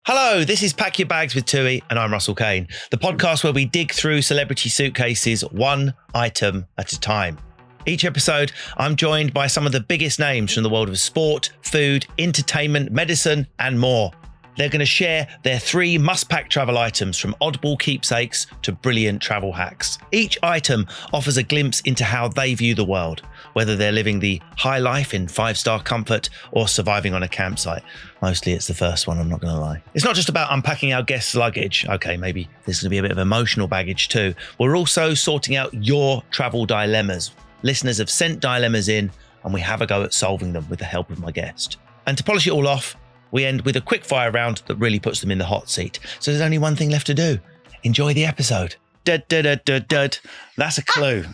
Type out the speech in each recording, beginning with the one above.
Hello, this is Pack Your Bags with Tui, and I'm Rusell Kane, the podcast where we dig through celebrity suitcases one item at a time. Each episode, I'm joined by some of the biggest names from the world of sport, food, entertainment, medicine, and more. They're going to share their 3 must-pack travel items, from oddball keepsakes to brilliant travel hacks. Each item offers a glimpse into how they view the world, whether they're living the high life in 5-star comfort or surviving on a campsite. Mostly it's the first one, I'm not going to lie. It's not just about unpacking our guests' luggage. Okay, maybe there's going to be a bit of emotional baggage too. We're also sorting out your travel dilemmas. Listeners have sent dilemmas in, and we have a go at solving them with the help of my guest. And to polish it all off, we end with a quick fire round that really puts them in the hot seat. So there's only one thing left to do. Enjoy the episode. Dud, dud, dud, dud, dud. That's a clue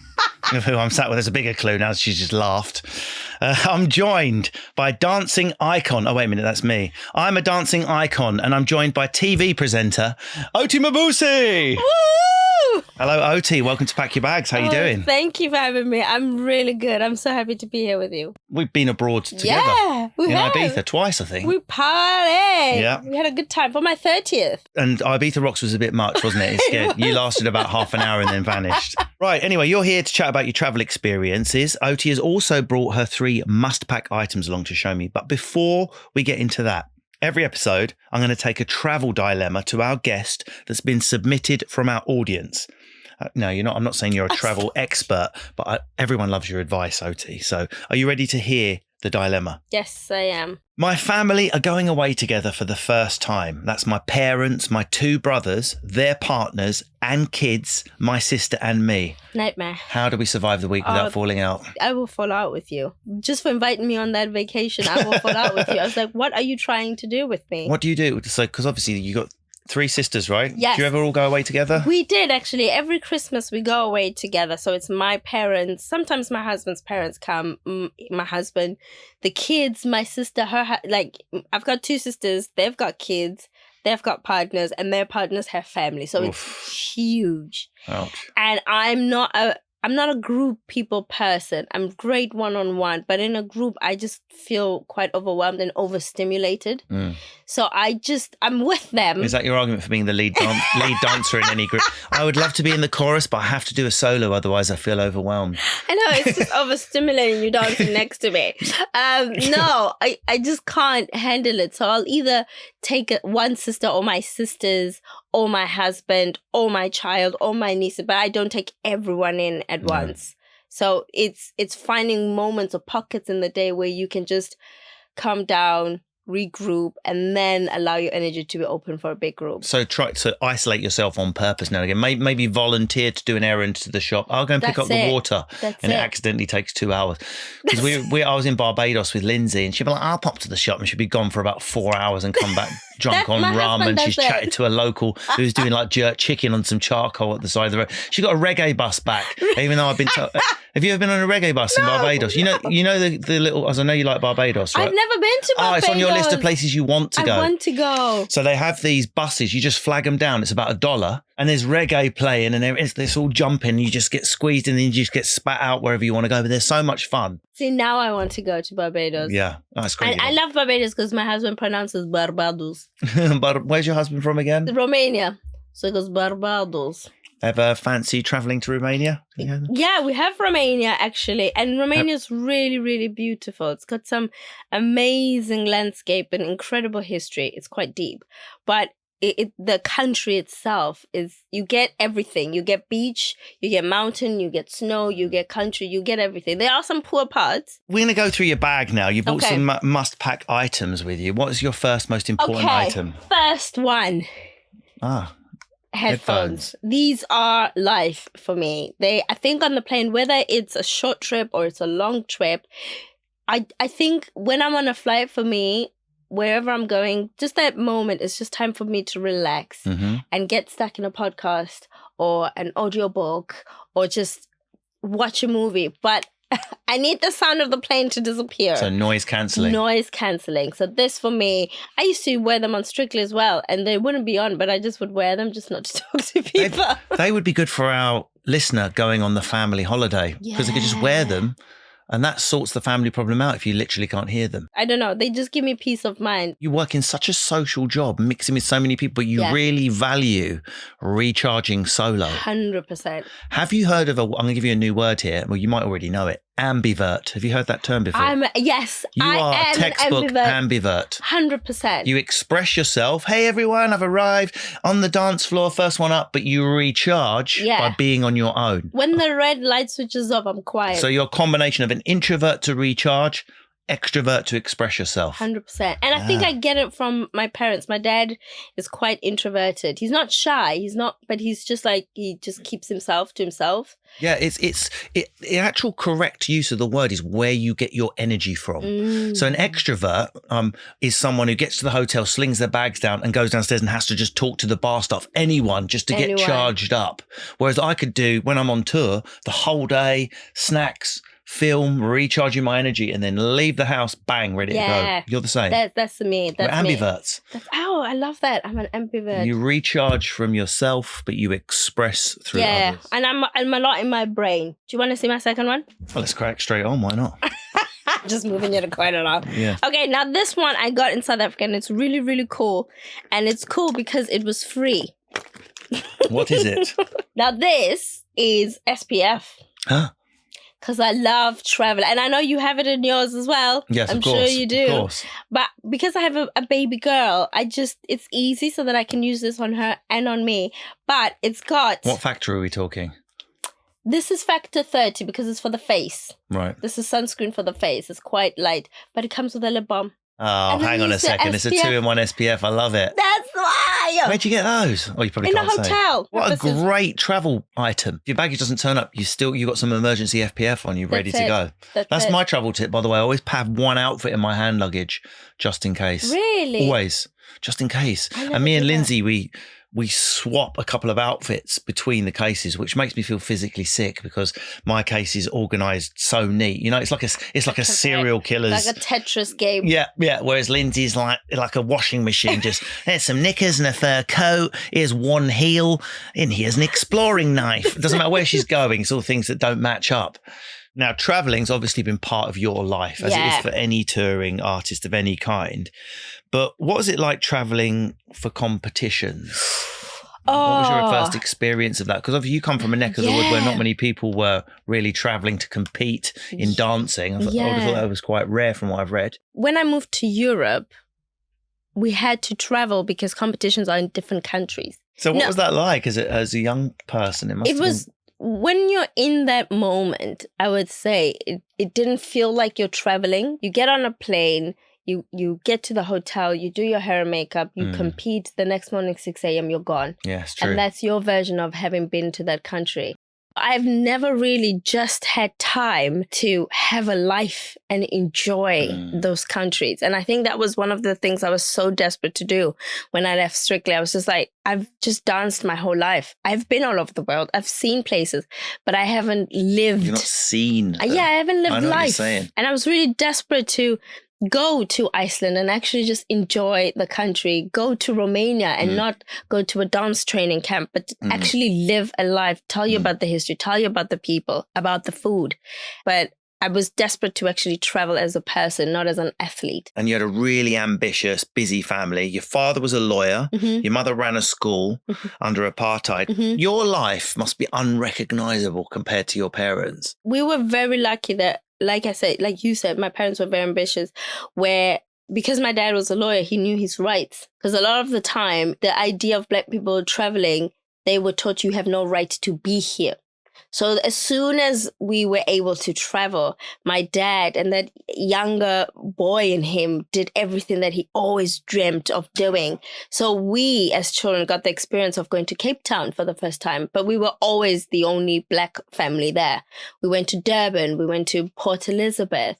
of who I'm sat with. There's a bigger clue now. She's just laughed. I'm joined by dancing icon. Oh, wait a minute. That's me. I'm a dancing icon, and I'm joined by TV presenter Oti Mabuse. Woo! Hello, Oti. Welcome to Pack Your Bags. How you doing? Thank you for having me. I'm really good. I'm so happy to be here with you. We've been abroad together. Yeah, we have. Ibiza twice, I think. We party. Yeah. We had a good time for my 30th. And Ibiza Rocks was a bit much, wasn't it? It's scared. You lasted about half an hour and then vanished. Right. Anyway, you're here to chat about your travel experiences. Oti has also brought her 3 must-pack items along to show me. But before we get into that, every episode, I'm going to take a travel dilemma to our guest that's been submitted from our audience. No, you're not. I'm not saying you're a travel expert, but everyone loves your advice, Oti. So are you ready to hear the dilemma? Yes, I am. My family are going away together for the first time. That's my parents, my 2 brothers, their partners and kids, my sister and me. Nightmare. How do we survive the week without falling out? I will fall out with you. Just for inviting me on that vacation, I will fall out with you. I was like, what are you trying to do with me? What do you do? So, because obviously you got 3 sisters, right? Yes. Do you ever all go away together? We did, actually. Every Christmas we go away together. So it's my parents. Sometimes my husband's parents come. My husband, the kids, my sister, I've got 2 sisters. They've got kids. They've got partners, and their partners have family. So it's huge. Ouch. And I'm not a group people person. I'm great one-on-one, but in a group, I just feel quite overwhelmed and overstimulated. So I'm with them. Is that your argument for being the lead dancer in any group? I would love to be in the chorus, but I have to do a solo, otherwise I feel overwhelmed. I know, it's just overstimulating you dancing next to me. No, I just can't handle it. So I'll either take one sister or my sisters or my husband or my child or my niece, but I don't take everyone in at once. So it's finding moments or pockets in the day where you can just calm down, regroup, and then allow your energy to be open for a big group. So try to isolate yourself on purpose now and again. Maybe volunteer to do an errand to the shop. I'll go and pick up the water. It accidentally takes 2 hours. Because I was in Barbados with Lindsay, and she'd be like, I'll pop to the shop, and she'd be gone for about 4 hours and come back drunk on rum, and she's chatted to a local who's doing like jerk chicken on some charcoal at the side of the road. She got a reggae bus back, even though I've been told... Have you ever been on a reggae bus in Barbados? You know the little, as I know you like Barbados, right? I've never been to Barbados. Oh, it's on your list of places you want to go. I want to go. So they have these buses, you just flag them down. It's about $1, and there's reggae playing, and it's all jumping. You just get squeezed and then you just get spat out wherever you want to go. But there's so much fun. See, now I want to go to Barbados. Yeah, that's great. I love Barbados because my husband pronounces Barbados. But where's your husband from again? Romania. So it goes Barbados. Ever fancy travelling to Romania? Yeah, we have Romania actually, and Romania is really, really beautiful. It's got some amazing landscape and incredible history. It's quite deep, but the country itself is, you get everything. You get beach, you get mountain, you get snow, you get country, you get everything. There are some poor parts. We're going to go through your bag now. You brought some must-pack items with you. What is your first most important item? First one. Headphones. These are life for me. I think on the plane, whether it's a short trip or it's a long trip, I think when I'm on a flight, for me, wherever I'm going, just that moment is just time for me to relax and get stuck in a podcast or an audiobook or just watch a movie. But I need the sound of the plane to disappear. So noise cancelling. Noise cancelling. So this for me, I used to wear them on Strictly as well, and they wouldn't be on, but I just would wear them just not to talk to people. They would be good for our listener going on the family holiday because they could just wear them And that sorts the family problem out if you literally can't hear them. I don't know. They just give me peace of mind. You work in such a social job, mixing with so many people, but you really value recharging solo. 100%. Have you heard of I'm going to give you a new word here. Well, you might already know it. Ambivert. Have you heard that term before? Yes, you I are am textbook ambivert. 100%. You express yourself. Hey, everyone, I've arrived on the dance floor, first one up, but you recharge by being on your own. When the red light switches off, I'm quiet. So you're a combination of an introvert to recharge, extrovert to express yourself. 100%. And I think I get it from my parents. My dad is quite introverted. He's not shy. But he's just like, he just keeps himself to himself. Yeah, the actual correct use of the word is where you get your energy from. So an extrovert is someone who gets to the hotel, slings their bags down and goes downstairs and has to just talk to the bar staff, anyone, just to get charged up. Whereas I could do, when I'm on tour, the whole day, snacks, film, recharging my energy, and then leave the house, bang, ready to go. You're the same. That's me. We're ambiverts. I love that. I'm an ambivert. You recharge from yourself, but you express through others. And I'm a lot in my brain. Do you want to see my second one? Well, let's crack straight on. Why not? Just moving it quite a lot. Yeah. Okay, now this one I got in South Africa, and it's really, really cool. And it's cool because it was free. What is it? Now this is SPF. Huh? Because I love travel. And I know you have it in yours as well. Yes, I'm of course. sure you do. Of course. But because I have a baby girl, it's easy so that I can use this on her and on me. But it's got... What factor are we talking? This is factor 30 because it's for the face. Right. This is sunscreen for the face. It's quite light. But it comes with a lip balm. Oh, hang on a second. It's a 2-in-1 SPF. I love it. That's why. Where'd you get those? Oh, you probably in can't say. In a hotel. What a great travel item. If your baggage doesn't turn up, you got some emergency FPF on you, ready to go. That's my travel tip, by the way. I always have one outfit in my hand luggage, just in case. Really? Always, just in case. And me and Lindsay, we swap a couple of outfits between the cases, which makes me feel physically sick because my case is organised so neat. You know, it's like a serial killer's, like a Tetris game. Yeah. Whereas Lindsay's like a washing machine. Just there's some knickers and a fur coat. Here's one heel, and here's an exploring knife. It doesn't matter where she's going. It's all things that don't match up. Now, travelling's obviously been part of your life, as it is for any touring artist of any kind. But what was it like travelling for competitions? What was your first experience of that? Because obviously you come from a neck of the wood where not many people were really travelling to compete in dancing. I would have thought that was quite rare from what I've read. When I moved to Europe, we had to travel because competitions are in different countries. So what was that like as a young person? It was... When you're in that moment, I would say it didn't feel like you're traveling. You get on a plane, you get to the hotel, you do your hair and makeup, you compete. The next morning, 6 a.m., you're gone. Yes, true. And that's your version of having been to that country. I've never really just had time to have a life and enjoy those countries. And I think that was one of the things I was so desperate to do when I left Strictly. I was just like, I've just danced my whole life. I've been all over the world. I've seen places, but I haven't lived. You're not seen. I haven't lived I know life. What you're saying. And I was really desperate to go to Iceland and actually just enjoy the country, go to Romania and not go to a dance training camp, but actually live a life, tell you about the history, tell you about the people, about the food. But I was desperate to actually travel as a person, not as an athlete. And you had a really ambitious, busy family. Your father was a lawyer. Your mother ran a school under apartheid. Your life must be unrecognizable compared to your parents. We were very lucky that, like I said, like you said, my parents were very ambitious, where because my dad was a lawyer, he knew his rights. Because a lot of the time, the idea of Black people traveling, they were taught you have no right to be here. So as soon as we were able to travel, my dad and that younger boy in him did everything that he always dreamt of doing. So we as children got the experience of going to Cape Town for the first time, but we were always the only Black family there. We went to Durban, we went to Port Elizabeth.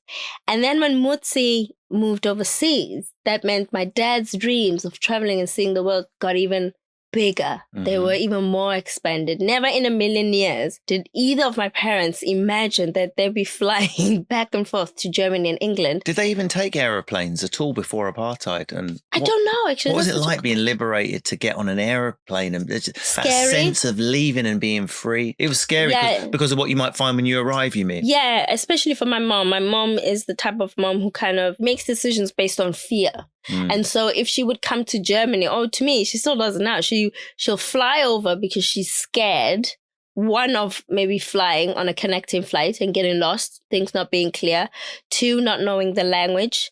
And then when Mutsi moved overseas, that meant my dad's dreams of traveling and seeing the world got even bigger. They were even more expanded. Never in a million years did either of my parents imagine that they'd be flying back and forth to Germany and England. Did they even take aeroplanes at all before apartheid? And I don't know, actually. What was it like being liberated to get on an aeroplane and that sense of leaving and being free? It was scary because of what you might find when you arrive, you mean? Yeah, especially for my mom. My mom is the type of mom who kind of makes decisions based on fear. And so if she would come to Germany, or to me, she still does it now, she'll fly over because she's scared. One, of maybe flying on a connecting flight and getting lost, things not being clear. Two, not knowing the language.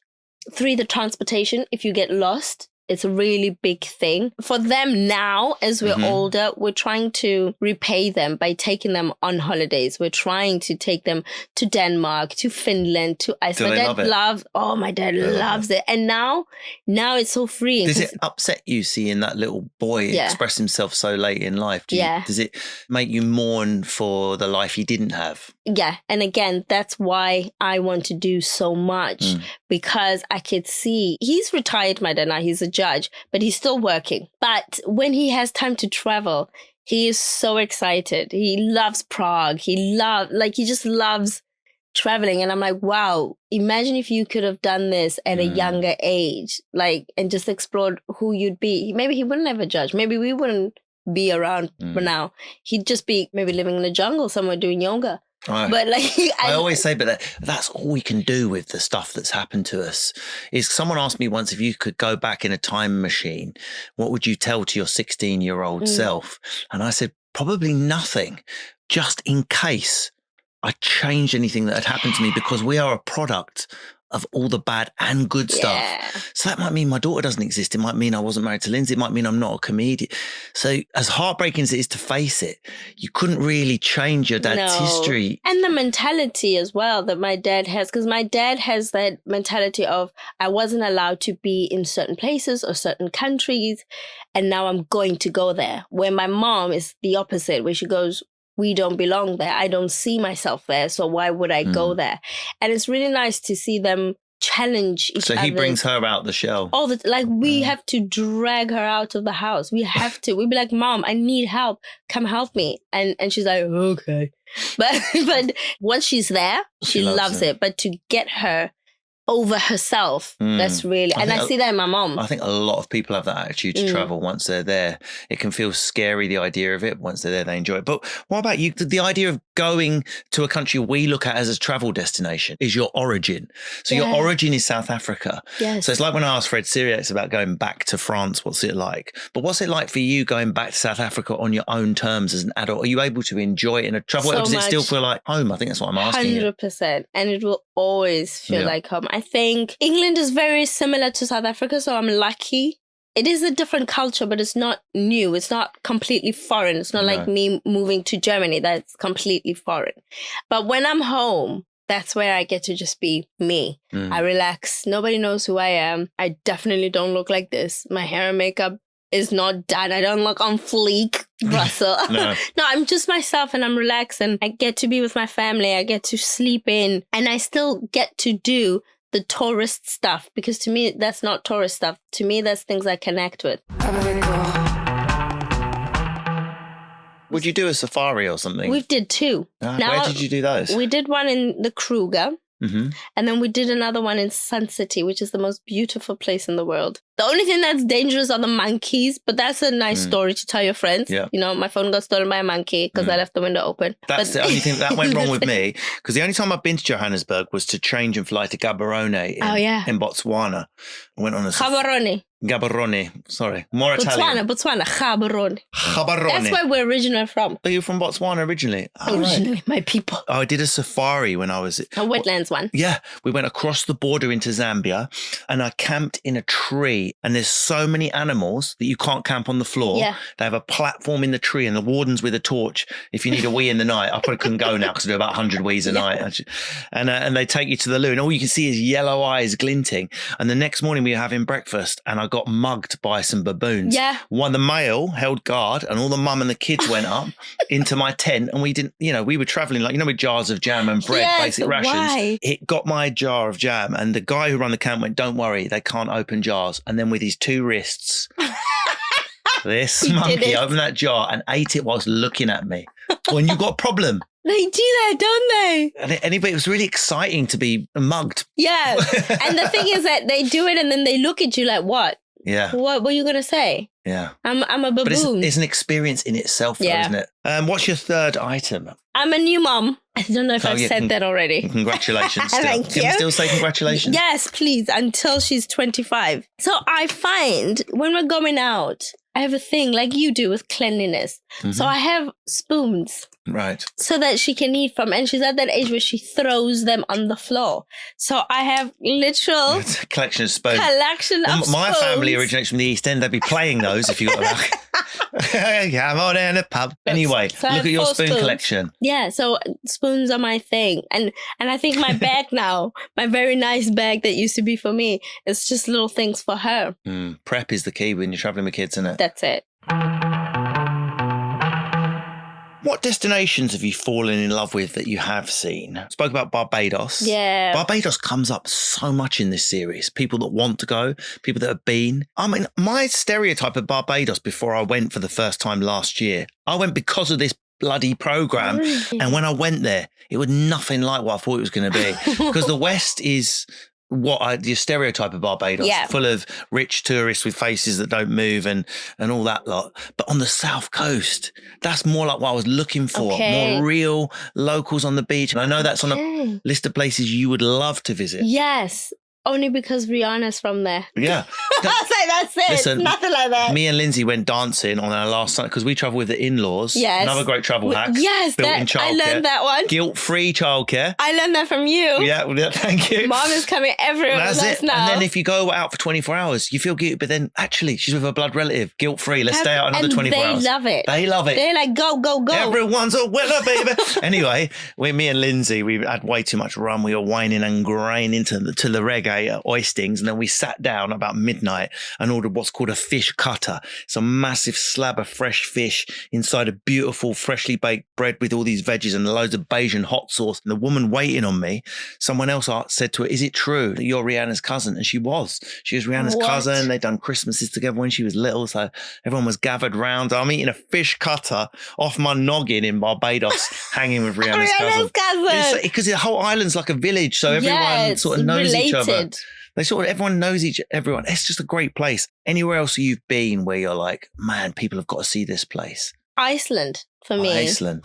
Three, the transportation. If you get lost, it's a really big thing. For them now, as we're older, we're trying to repay them by taking them on holidays. We're trying to take them to Denmark, to Finland, to Iceland. My dad loves it. And now it's so freeing. Does it upset you seeing that little boy express himself so late in life? Does it make you mourn for the life he didn't have? Yeah. And again, that's why I want to do so much, because I could see he's retired, my dad now, he's a judge, but he's still working. But when he has time to travel, he is so excited. He loves Prague. He just loves traveling. And I'm like, wow, imagine if you could have done this at a younger age, and just explored who you'd be. Maybe he wouldn't have a judge. Maybe we wouldn't be around for now. He'd just be maybe living in the jungle somewhere doing yoga. But I always say, but that's all we can do with the stuff that's happened to us. Is someone asked me once, if you could go back in a time machine, what would you tell to your 16-year-old self? And I said, probably nothing, just in case I changed anything that had happened to me, because we are a product of all the bad and good stuff. So that might mean my daughter doesn't exist. It might mean I wasn't married to Lindsay. It might mean I'm not a comedian. So as heartbreaking as it is to face it, you couldn't really change your dad's history. And the mentality as well that my dad has, because my dad has that mentality of, I wasn't allowed to be in certain places or certain countries, and now I'm going to go there. Where my mom is the opposite, where she goes, we don't belong there. I don't see myself there. So why would I go there? And it's really nice to see them challenge each other. So he brings her out the shell. We have to drag her out of the house. We have to. We'd be like, Mom, I need help. Come help me. And she's like, okay. But once she's there, she loves it. But to get her over herself, that's really, I see that in my mom. I think a lot of people have that attitude to travel. Once they're there, it can feel scary, the idea of it. Once they're there, they enjoy it. But what about you? The idea of going to a country we look at as a travel destination is your origin. So your origin is South Africa. Yes. So it's like when I asked Fred Sirius about going back to France, what's it like? But what's it like for you going back to South Africa on your own terms as an adult? Are you able to enjoy it in a travel, or does it still feel like home? I think that's what I'm asking 100%. And it will always feel like home. I think England is very similar to South Africa, so I'm lucky. It is a different culture, but it's not new. It's not completely foreign. It's not like me moving to Germany. That's completely foreign. But when I'm home, that's where I get to just be me. I relax. Nobody knows who I am. I definitely don't look like this. My hair and makeup is not done. I don't look on fleek, Rusell. No, I'm just myself, and I'm relaxed, and I get to be with my family. I get to sleep in, and I still get to do the tourist stuff, because to me, that's not tourist stuff. To me, that's things I connect with. Would you do a safari or something? We did two. Where did you do those? We did one in the Kruger. And then we did another one in Sun City, which is the most beautiful place in the world. The only thing that's dangerous are the monkeys, but that's a nice story to tell your friends. Yeah. You know, my phone got stolen by a monkey because I left the window open. That's the only thing that went wrong with me, because the only time I've been to Johannesburg was to change and fly to Gaborone in Botswana. I went on a... Gaborone, sorry. More Italian. Botswana, Gaborone. Gaborone. That's where we're originally from. Are you from Botswana originally? Originally, right. My people. I did a safari when I was... A wetlands one. Yeah. We went across the border into Zambia, and I camped in a tree, and there's so many animals that you can't camp on the floor. Yeah. They have a platform in the tree, and the warden's with a torch. If you need a wee in the night, I probably couldn't go now because I do about 100 wees a night. And they take you to the loo, and all you can see is yellow eyes glinting. And the next morning we were having breakfast, and I got mugged by some baboons. Yeah. One, the male held guard, and all the mum and the kids went up into my tent, and we didn't, we were traveling with jars of jam and bread, basic rations. Why? It got my jar of jam, and the guy who ran the camp went, "Don't worry, they can't open jars." And then with his two wrists, This He monkey did it. opened that jar and ate it whilst looking at me. When you got a problem. They do that, don't they? And it was really exciting to be mugged. Yeah. And the thing is that they do it and then they look at you like, what? Yeah. What were you going to say? Yeah. I'm a baboon. But it's an experience in itself, though, Yeah. isn't it? What's your third item? I'm a new mom. I don't know if I've yeah, said that already. Congratulations. Still. Thank Can we you. still say congratulations? Yes, please, until she's 25. So I find when we're going out, I have a thing like you do with cleanliness. Mm-hmm. So I have spoons Right. so that she can eat from. And she's at that age where she throws them on the floor. So I have literal It's a collection of spoons. collection of My spoons. family originates from the East End. They'd be playing those if you got them. I'm on in a pub. Anyway, So I look have at your 4 spoon spoons. collection. Yeah, so spoons are my thing. And I think my bag now, my very nice bag that used to be for me, it's just little things for her. Prep is the key when you're traveling with kids, isn't it? That's it. What destinations have you fallen in love with that you have seen? Spoke about Barbados. Yeah. Barbados comes up so much in this series. People that want to go, people that have been. I mean, my stereotype of Barbados before I went for the first time last year, I went because of this bloody program. And when I went there, it was nothing like what I thought it was going to be. Because the West is your stereotype of Barbados, Yeah. full of rich tourists with faces that don't move and all that lot. But on the South Coast, that's more like what I was looking for. Okay. More real locals on the beach. And I know that's on a list of places you would love to visit. Yes. Only because Rihanna's from there. Yeah. I was like, that's it. Listen, Nothing like that. Me and Lindsay went dancing on our last night because we travel with the in-laws. Yes. Another great travel hack. Yes, Built-in I childcare. learned that one. Guilt-free childcare. I learned that from you. Yeah, thank you. Mom is coming everywhere with That's us it. now. And then if you go out for 24 hours, you feel guilty, but then actually she's with a blood relative, guilt-free. Let's stay out another 24 hours. They love it. They love it. They're like, go, go, go. Everyone's a winner, baby. Anyway, me and Lindsay, we had way too much rum. We were whining and grinding to the reggae at Oistings. And then we sat down about midnight and ordered what's called a fish cutter. It's a massive slab of fresh fish inside a beautiful, freshly baked bread with all these veggies and loads of Bajan hot sauce. And the woman waiting on me, someone else said to her, "Is it true that you're Rihanna's cousin?" And she was. She was Rihanna's cousin. They'd done Christmases together when she was little. So everyone was gathered round. I'm eating a fish cutter off my noggin in Barbados, hanging with Rihanna's cousin. Because the whole island's like a village. So everyone sort of knows each other. Everyone knows everyone. It's just a great place. Anywhere else you've been where you're like, man, people have got to see this place? Iceland for me. Iceland.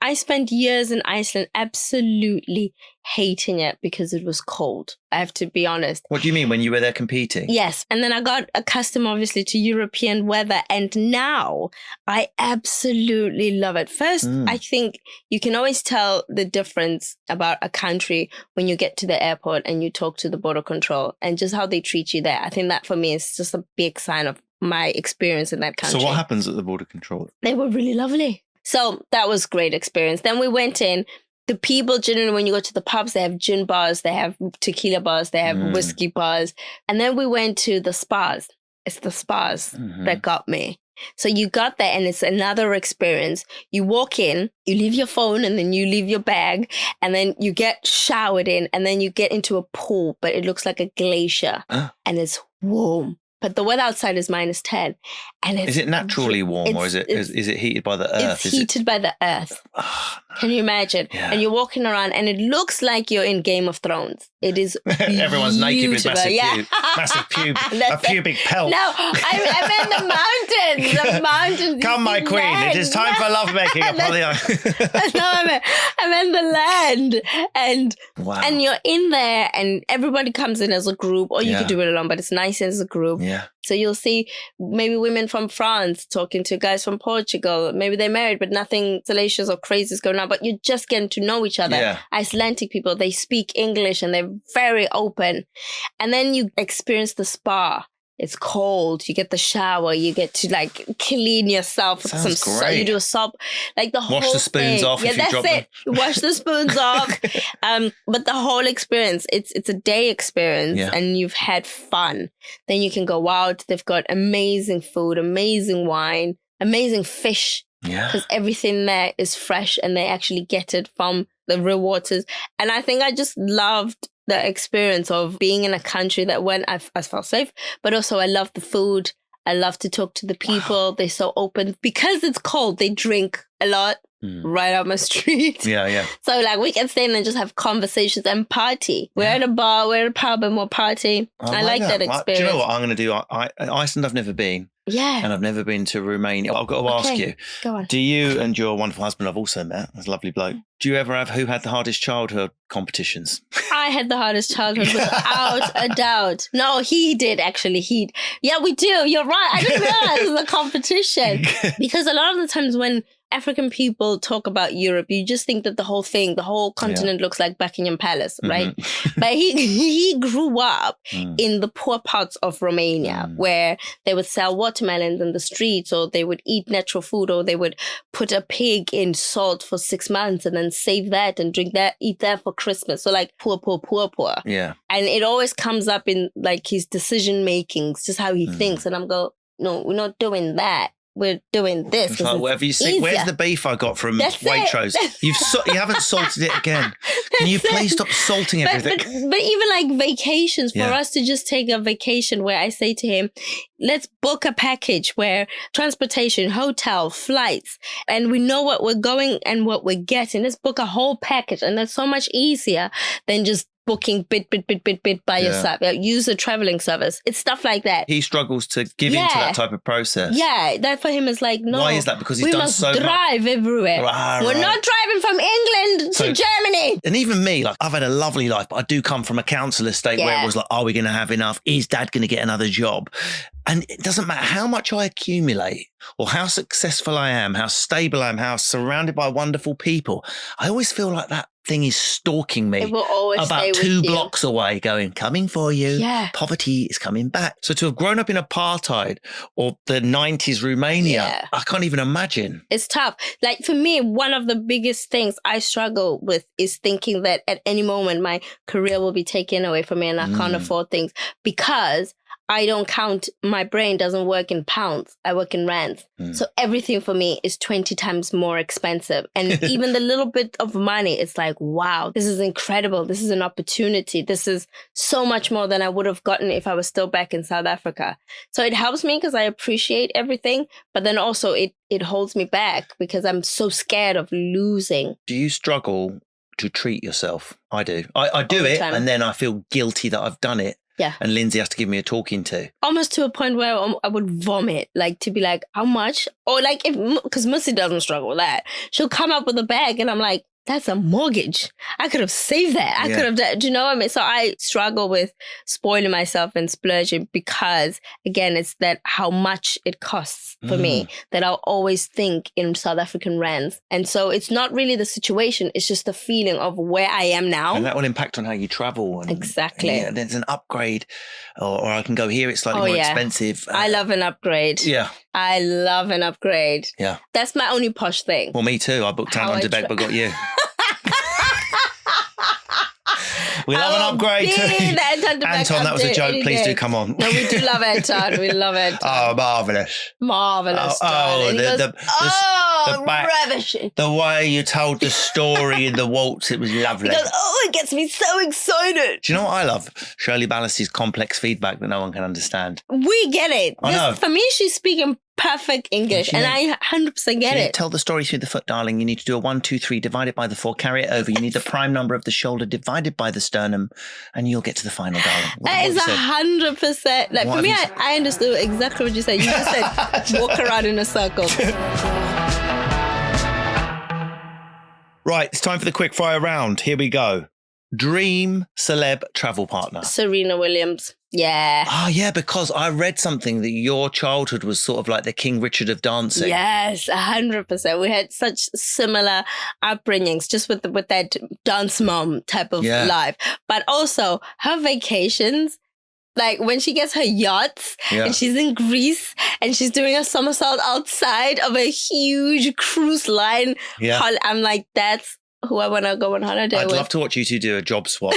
I spent years in Iceland absolutely hating it because it was cold. I have to be honest. What do you mean when you were there competing? Yes. And then I got accustomed, obviously, to European weather. And now I absolutely love it. First, I think you can always tell the difference about a country when you get to the airport and you talk to the border control and just how they treat you there. I think that for me is just a big sign of my experience in that country. So what happens at the border control? They were really lovely. So that was great experience. Then we went in. The people, generally, when you go to the pubs, they have gin bars, they have tequila bars, they have whiskey bars. And then we went to the spas. It's the spas that got me. So you got there and it's another experience. You walk in, you leave your phone and then you leave your bag and then you get showered in and then you get into a pool, but it looks like a glacier and it's warm. But the weather outside is -10. And is it naturally warm or is it heated by the earth? It's heated by the earth. Oh, no. Can you imagine? Yeah. And you're walking around and it looks like you're in Game of Thrones. It is Everyone's naked with beautiful. massive That's pubic pelt. No, I'm in the mountains. The mountains. Come, my queen. Land. It is time for lovemaking upon the island. No, I'm in the land. And Wow. and you're in there and everybody comes in as a group or you could do it alone, but it's nice as a group. Yeah. So you'll see maybe women from France talking to guys from Portugal. Maybe they're married, but nothing salacious or crazy is going on. But you're just getting to know each other. Yeah. Icelandic people, they speak English and they're very open. And then you experience the spa. It's cold. You get the shower. You get to like clean yourself with Sounds some. great. You do a soap, like the whole. Wash the spoons thing. off Yeah, if you that's drop it. them. Wash the spoons off. But the whole experience, it's a day experience, and you've had fun. Then you can go out. They've got amazing food, amazing wine, amazing fish. Yeah. Because everything there is fresh, and they actually get it from the real waters. And I think I just loved the experience of being in a country that when I felt safe, but also I loved the food. I love to talk to the people. Wow. They're so open. Because it's cold, they drink a lot right out my street. Yeah. So like we can stand and just have conversations and party. We're at a bar, we're at a pub and we'll party. I like that experience. Do you know what I'm going to do? Iceland I've never been. Yeah. And I've never been to Romania. I've got to ask you. Go on. Do you and your wonderful husband I've also met, as a lovely bloke, do you ever have who had the hardest childhood competitions? I had the hardest childhood without a doubt. No, he did actually. Yeah, we do. You're right. I didn't realize it was a competition. Because a lot of the times when African people talk about Europe, you just think that the whole continent looks like Buckingham Palace, right? But he grew up in the poor parts of Romania where they would sell watermelons in the streets, or they would eat natural food, or they would put a pig in salt for 6 months and then save that and drink that, eat that for Christmas. So like poor. Yeah. And it always comes up in like his decision making, just how he thinks. And I'm go, no, we're not doing that. We're doing this. It's like, whatever you see, where's the beef I got from Waitrose? You haven't salted it again. Can you please stop salting everything? But even like vacations, for us to just take a vacation where I say to him, let's book a package where transportation, hotel, flights, and we know what we're going and what we're getting. Let's book a whole package. And that's so much easier than just booking bit by yourself. Use a traveling service. It's stuff like that. He struggles to give into that type of process. Yeah, that for him is like, no. Why is that? Because he's done so much. We must drive everywhere. We're not driving from England to Germany. And even me, like I've had a lovely life, but I do come from a council estate where it was like, are we going to have enough? Is dad going to get another job? And it doesn't matter how much I accumulate or how successful I am, how stable I am, how surrounded by wonderful people. I always feel like that thing is stalking me. It will always about 2 blocks away going, coming for you. Yeah. Poverty is coming back. So to have grown up in apartheid or the 90s Romania, I can't even imagine. It's tough. Like for me, one of the biggest things I struggle with is thinking that at any moment my career will be taken away from me and I can't afford things because I don't count, my brain doesn't work in pounds. I work in rands. So everything for me is 20 times more expensive. And even the little bit of money, it's like, wow, this is incredible. This is an opportunity. This is so much more than I would have gotten if I was still back in South Africa. So it helps me because I appreciate everything, but then also it holds me back because I'm so scared of losing. Do you struggle to treat yourself? I do. I do it and then I feel guilty that I've done it. Yeah. And Lindsay has to give me a talking to. Almost to a point where I would vomit, like to be like, how much? Or like, because Mussy doesn't struggle with that. She'll come up with a bag and I'm like, that's a mortgage. I could have saved that. I could have done, do you know what I mean? So I struggle with spoiling myself and splurging because, again, it's that how much it costs for me that I'll always think in South African rands. And so it's not really the situation. It's just the feeling of where I am now. And that will impact on how you travel. And, exactly. And there's an upgrade or I can go here. It's slightly more expensive. I love an upgrade. Yeah. I love an upgrade. Yeah. That's my only posh thing. Well, me too. I booked down under bed, but got you. We love an upgrade too. Anton, that was a joke. Please do come on. No, we do love Anton. We love Anton. Oh, marvellous. Marvellous. The way you told the story in the waltz, it was lovely. He goes, it gets me so excited. Do you know what I love? Shirley Ballas's complex feedback that no one can understand. We get it. I know. For me, she's speaking perfect English, and I 100% get it. Tell the story through the foot, darling. You need to do a 1, 2, 3, divide it by the 4, carry it over. You need the prime number of the shoulder divided by the sternum, and you'll get to the final, darling. That is 100%. Like for me, I understood exactly what you said. You just said walk around in a circle. Right, it's time for the quick fire round. Here we go. Dream celeb travel partner. Serena Williams. Yeah. Oh, yeah, because I read something that your childhood was sort of like the King Richard of dancing. Yes, 100%. We had such similar upbringings, just with that dance mom type of life. But also her vacations, like when she gets her yachts and she's in Greece and she's doing a somersault outside of a huge cruise line. Yeah. I'm like, that's who I want to go on holiday I'd with. love to watch you two do a job swap.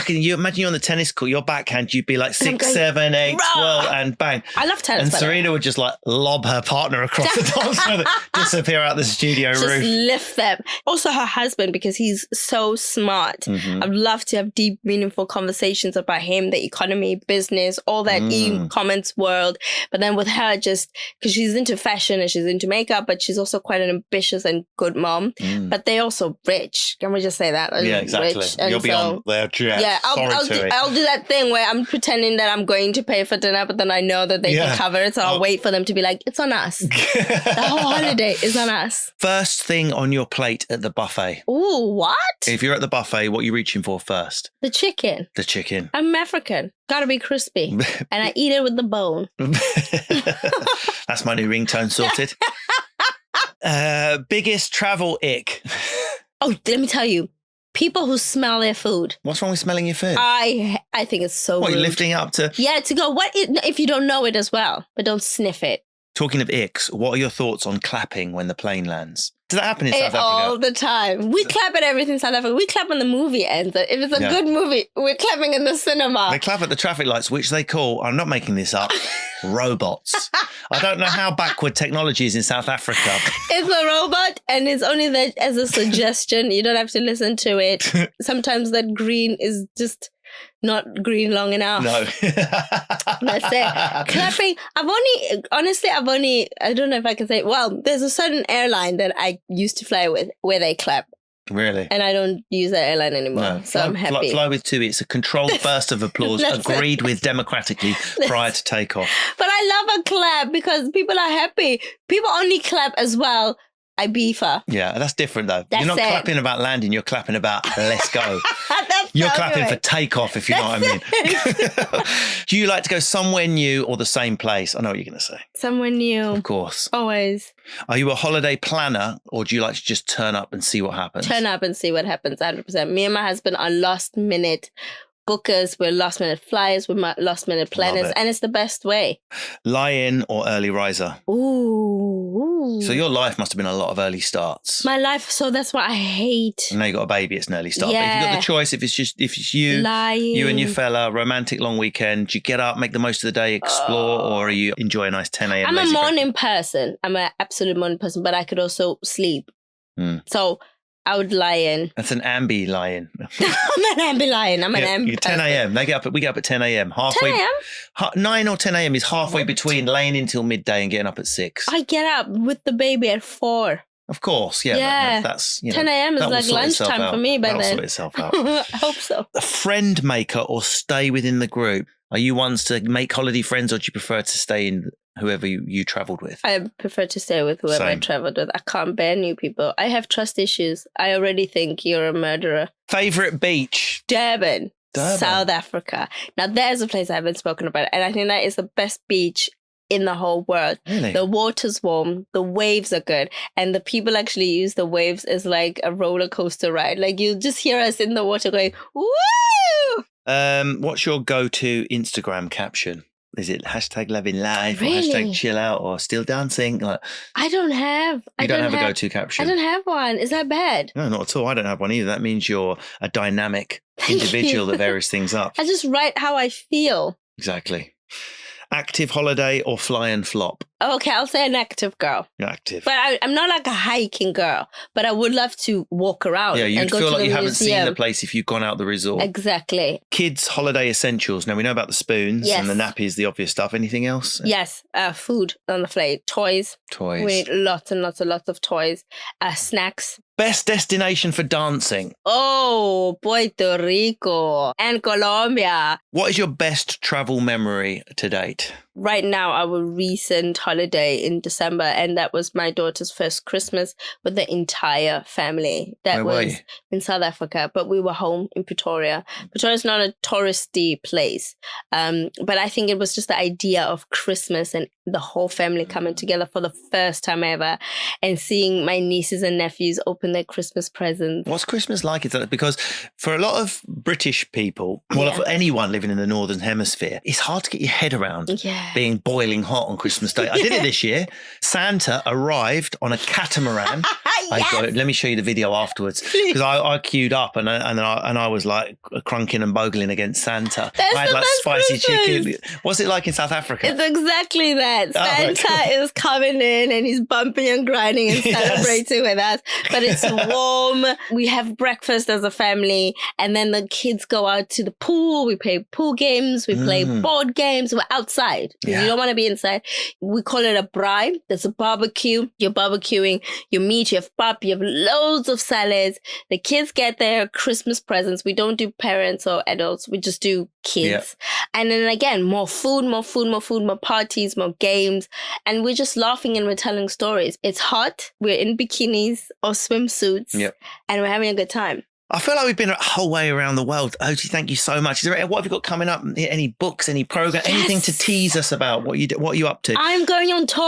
You imagine you on the tennis court, your backhand, you'd be like 6, 7, 8, 12, and bang. I love tennis. And Serena would just like lob her partner across the dance floor, disappear out the studio just roof. lift them. Also her husband, because he's so smart. Mm-hmm. I'd love to have deep, meaningful conversations about him, the economy, business, all that e-commerce world. But then with her, just because she's into fashion and she's into makeup, but she's also quite an ambitious and good mom. But they're also rich. Can we just say that? Yeah, exactly. Rich. You'll be on their jet. Yeah, I'll do that thing where I'm pretending that I'm going to pay for dinner, but then I know that they can cover it. So I'll wait for them to be like, it's on us. The whole holiday is on us. First thing on your plate at the buffet. Ooh, what? If you're at the buffet, what are you reaching for first? The chicken. The chicken. I'm African. Gotta be crispy. And I eat it with the bone. That's my new ringtone sorted. Biggest travel ick. Oh, let me tell you. People who smell their food. What's wrong with smelling your food? I think it's so What, rude. you're lifting it up to... Yeah, to go, if you don't know it as well, but don't sniff it. Talking of icks, what are your thoughts on clapping when the plane lands? Does that happen in South Africa? All the time. We clap at everything in South Africa. We clap when the movie ends. If it's a good movie, we're clapping in the cinema. They clap at the traffic lights, which they call, I'm not making this up, robots. I don't know how backward technology is in South Africa. It's a robot and it's only there as a suggestion. You don't have to listen to it. Sometimes that green is just not green long enough. No. That's it. Clapping. I don't know if I can say, well, there's a certain airline that I used to fly with where they clap. Really? And I don't use that airline anymore. No. So I'm happy. Fly with TUI. It's a controlled burst of applause agreed with democratically prior to takeoff. But I love a clap because people are happy. People only clap as well. Ibiza. Yeah, that's different though. That's you're not it. clapping about landing, you're clapping about let's go. You're clapping for takeoff, if you know what I mean. Do you like to go somewhere new or the same place? I know what you're going to say. Somewhere new. Of course. Always. Are you a holiday planner or do you like to just turn up and see what happens? Turn up and see what happens, 100%. Me and my husband are last minute bookers, we're last minute flyers, we're last minute planners, and it's the best way. Lie in or early riser? Ooh. So your life must have been a lot of early starts. My life, so that's what I hate. I know you got a baby, it's an early start. Yeah. But if you've got the choice, if it's you, Lying. you and your fella, romantic long weekend, do you get up, make the most of the day, explore, or are you enjoy a nice 10 a.m. I'm a lazy morning person. I'm an absolute morning person, but I could also sleep. So I would lie in. That's an ambi lie-in. I'm an ambi lion. I'm an ambi. You're 10 a.m. We get up at 10 a.m. 10 a.m.? 9 or 10 a.m. is halfway between laying in till midday and getting up at 6. I get up with the baby at 4. Of course, yeah. Yeah. That's 10 a.m. is like lunchtime for me by That'll then. sort itself out. I hope so. A friend maker or stay within the group? Are you ones to make holiday friends or do you prefer to stay in whoever you travelled with? I prefer to stay with whoever I travelled with. I can't bear new people. I have trust issues. I already think you're a murderer. Favourite beach? Durban, South Africa. Now, there's a place I haven't spoken about, and I think that is the best beach in the whole world. Really? The water's warm, the waves are good, and the people actually use the waves as like a roller coaster ride. Like you just hear us in the water going, woo! What's your go-to Instagram caption? Is it hashtag loving life or hashtag chill out or still dancing? Like, I don't have. You don't have a go-to caption? I don't have one. Is that bad? No, not at all. I don't have one either. That means you're a dynamic individual that varies things up. I just write how I feel. Exactly. Active holiday or fly and flop? Okay, I'll say an active girl. You're active. But I'm not like a hiking girl, but I would love to walk around. Yeah, you'd and go feel to like the you haven't museum. seen the place if you've gone out the resort. Exactly. Kids' holiday essentials. Now, we know about the spoons and the nappies, the obvious stuff. Anything else? Yes, food on the plate. Toys. Toys. We need lots and lots and lots of toys. Snacks. Best destination for dancing? Oh, Puerto Rico and Colombia. What is your best travel memory to date? Right now, our recent holiday in December, and that was my daughter's first Christmas with the entire family. That Where were was you? in South Africa, but we were home in Pretoria. Pretoria is not a touristy place, but I think it was just the idea of Christmas and the whole family coming together for the first time ever and seeing my nieces and nephews open their Christmas presents. What's Christmas like? Is that because for a lot of British people, well, for anyone living in the Northern Hemisphere, it's hard to get your head around being boiling hot on Christmas Day. I did it this year. Santa arrived on a catamaran Let me show you the video afterwards because I queued up and I was like crunking and bogling against Santa. That's I had the like best spicy Christmas. chicken. What's it like in South Africa? It's exactly that. right, Santa is coming in and he's bumping and grinding and celebrating with us. But it's warm. We have breakfast as a family, and then the kids go out to the pool. We play pool games. We play board games. We're outside because you don't want to be inside. We call it a braai. There's a barbecue. You're barbecuing your meat. You have pap. You have loads of salads. The kids get their Christmas presents. We don't do parents or adults. We just do kids. And then again, more food, more parties, more games. And we're just laughing and we're telling stories. It's hot. We're in bikinis or swimsuits. And we're having a good time. I feel like we've been a whole way around the world. Oti, thank you so much. What have you got coming up? Any books, any program, anything to tease us about what are you up to? I'm going on tour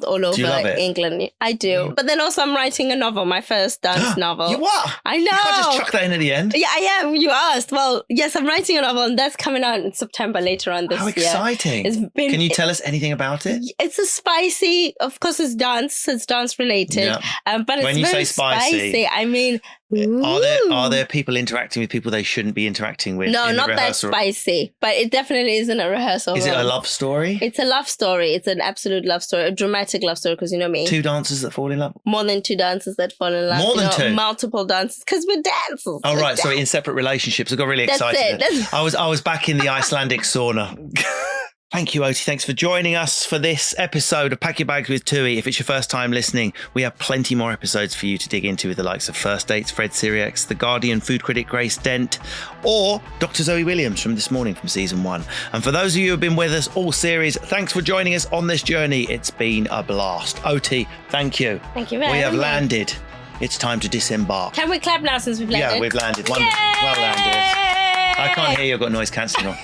all over England. I do. But then also I'm writing a novel, my first dance novel. You what? I know. You can't just chuck that in at the end. Yeah, I am. You asked. Well, yes, I'm writing a novel and that's coming out in September later on this year. How exciting. Can you tell us anything about it? It's a spicy, of course it's dance related. But it's when you very say spicy, I mean, are there people interacting with people they shouldn't be interacting with? No, not that spicy, but it definitely isn't a rehearsal. Is it a love story? It's a love story. It's an absolute love story, a dramatic love story, because you know me. 2 dancers that fall in love? More than 2 dancers that fall in love. More than 2? Multiple dancers, because we're dancers. Oh, right. Sorry, in separate relationships. I got really excited. I was back in the Icelandic sauna. Thank you, Oti. Thanks for joining us for this episode of Pack Your Bags with Tui. If it's your first time listening, we have plenty more episodes for you to dig into with the likes of First Dates, Fred Siriax, The Guardian food critic Grace Dent, or Dr. Zoe Williams from This Morning from season 1. And for those of you who have been with us all series, thanks for joining us on this journey. It's been a blast. Oti, thank you. Thank you very much. We have landed. It's time to disembark. Can we clap now since we've landed? Yeah, we've landed. Well landed. I can't hear you. I've got noise cancelling on.